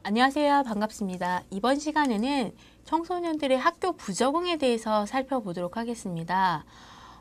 안녕하세요. 반갑습니다. 이번 시간에는 청소년들의 학교 부적응에 대해서 살펴보도록 하겠습니다.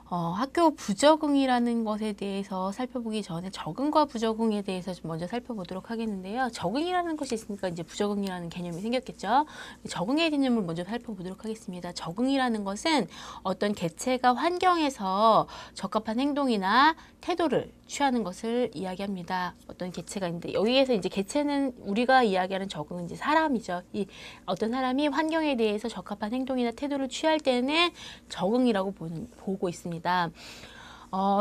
학교 부적응이라는 것에 대해서 살펴보기 전에 적응과 부적응에 대해서 좀 먼저 살펴보도록 하겠는데요. 적응이라는 것이 있으니까 이제 부적응이라는 개념이 생겼겠죠. 적응의 개념을 먼저 살펴보도록 하겠습니다. 적응이라는 것은 어떤 개체가 환경에서 적합한 행동이나 태도를 취하는 것을 이야기합니다. 어떤 개체가 있는데 여기에서 이제 개체는 우리가 이야기하는 적응은 이제 사람이죠. 이 어떤 사람이 환경에 대해서 적합한 행동이나 태도를 취할 때는 적응이라고 보고 있습니다.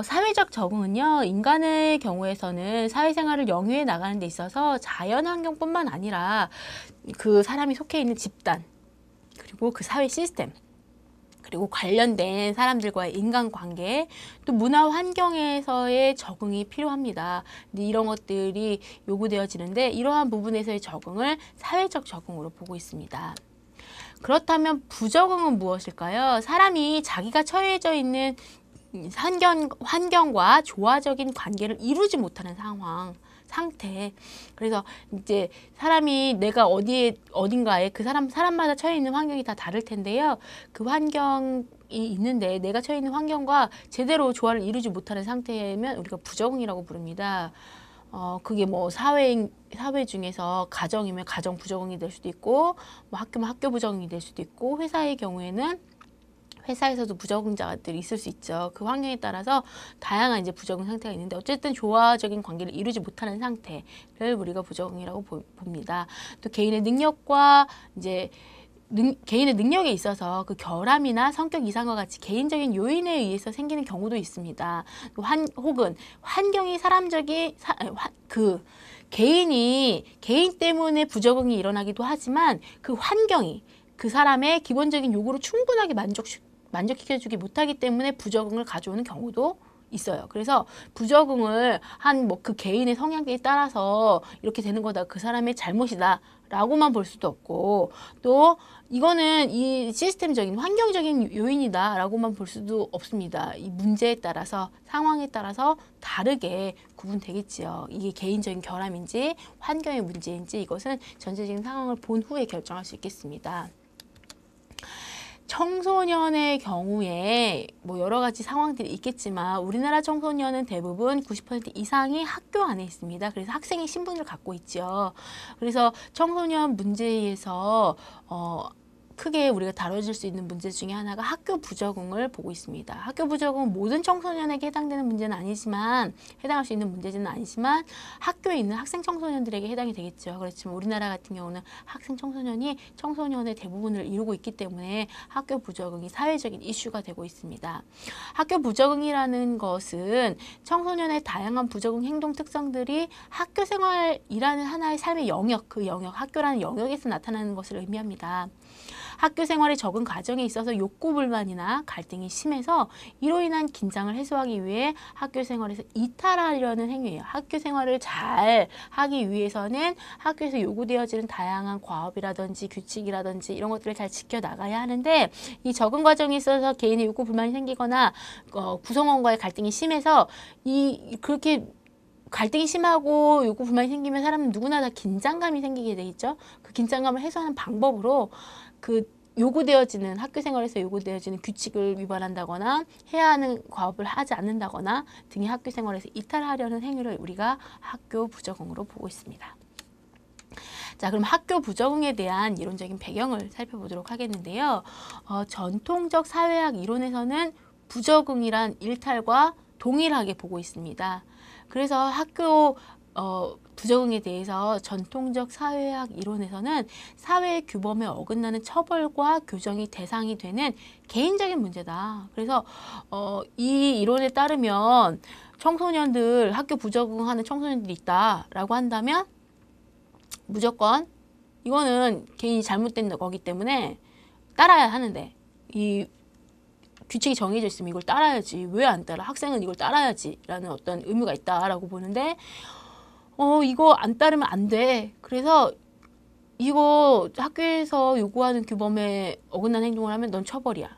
사회적 적응은요, 인간의 경우에서는 사회생활을 영위해 나가는 데 있어서 자연환경뿐만 아니라 그 사람이 속해 있는 집단, 그리고 그 사회 시스템, 그리고 관련된 사람들과의 인간관계, 또 문화 환경에서의 적응이 필요합니다. 근데 이런 것들이 요구되어지는데 이러한 부분에서의 적응을 사회적 적응으로 보고 있습니다. 그렇다면 부적응은 무엇일까요? 사람이 자기가 처해져 있는 환경과 조화적인 관계를 이루지 못하는 상태. 그래서 이제 사람이 내가 어딘가에 그 사람마다 처해 있는 환경이 다 다를 텐데요. 그 환경이 있는데 내가 처해 있는 환경과 제대로 조화를 이루지 못하는 상태면 우리가 부적응이라고 부릅니다. 그게 뭐 사회 중에서 가정이면 가정 부적응이 될 수도 있고, 뭐 학교면 학교 부적응이 될 수도 있고, 회사의 경우에는 회사에서도 부적응자들이 있을 수 있죠. 그 환경에 따라서 다양한 이제 부적응 상태가 있는데 어쨌든 조화적인 관계를 이루지 못하는 상태를 우리가 부적응이라고 봅니다. 또 개인의 능력과 이제 개인의 능력에 있어서 그 결함이나 성격 이상과 같이 개인적인 요인에 의해서 생기는 경우도 있습니다. 혹은 환경이 개인 때문에 부적응이 일어나기도 하지만 그 환경이 그 사람의 기본적인 요구를 충분하게 만족시켜주기 못하기 때문에 부적응을 가져오는 경우도 있어요. 그래서 부적응을 한 그 개인의 성향에 따라서 이렇게 되는 거다, 그 사람의 잘못이다 라고만 볼 수도 없고, 또 이거는 이 시스템적인 환경적인 요인이다 라고만 볼 수도 없습니다. 이 문제에 따라서, 상황에 따라서 다르게 구분되겠지요. 이게 개인적인 결함인지 환경의 문제인지 이것은 전체적인 상황을 본 후에 결정할 수 있겠습니다. 청소년의 경우에 뭐 여러 가지 상황들이 있겠지만 우리나라 청소년은 대부분 90% 이상이 학교 안에 있습니다. 그래서 학생의 신분을 갖고 있죠. 그래서 청소년 문제에서 크게 우리가 다뤄질 수 있는 문제 중에 하나가 학교 부적응을 보고 있습니다. 학교 부적응은 모든 청소년에게 해당되는 문제는 아니지만, 해당할 수 있는 문제는 아니지만 학교에 있는 학생 청소년들에게 해당이 되겠죠. 그렇지만 우리나라 같은 경우는 학생 청소년이 청소년의 대부분을 이루고 있기 때문에 학교 부적응이 사회적인 이슈가 되고 있습니다. 학교 부적응이라는 것은 청소년의 다양한 부적응 행동 특성들이 학교 생활이라는 하나의 삶의 영역, 학교라는 영역에서 나타나는 것을 의미합니다. 학교 생활의 적응 과정에 있어서 욕구 불만이나 갈등이 심해서 이로 인한 긴장을 해소하기 위해 학교 생활에서 이탈하려는 행위예요. 학교 생활을 잘 하기 위해서는 학교에서 요구되어지는 다양한 과업이라든지 규칙이라든지 이런 것들을 잘 지켜나가야 하는데, 이 적응 과정에 있어서 개인의 욕구 불만이 생기거나 구성원과의 갈등이 심해서 그렇게 갈등이 심하고 욕구 불만이 생기면 사람은 누구나 다 긴장감이 생기게 되겠죠. 그 긴장감을 해소하는 방법으로 학교 생활에서 요구되어지는 규칙을 위반한다거나 해야 하는 과업을 하지 않는다거나 등의 학교 생활에서 이탈하려는 행위를 우리가 학교 부적응으로 보고 있습니다. 자, 그럼 학교 부적응에 대한 이론적인 배경을 살펴보도록 하겠는데요. 전통적 사회학 이론에서는 부적응이란 일탈과 동일하게 보고 있습니다. 그래서 학교 부적응에 대해서 전통적 사회학 이론에서는 사회의 규범에 어긋나는 처벌과 교정이 대상이 되는 개인적인 문제다. 그래서 이 이론에 따르면 학교 부적응하는 청소년들이 있다라고 한다면 무조건 이거는 개인이 잘못된 거기 때문에 따라야 하는데, 이 규칙이 정해져 있으면 이걸 따라야지, 왜 안 따라? 학생은 이걸 따라야지 라는 어떤 의무가 있다라고 보는데, 이거 안 따르면 안 돼. 그래서 이거 학교에서 요구하는 규범에 어긋난 행동을 하면 넌 처벌이야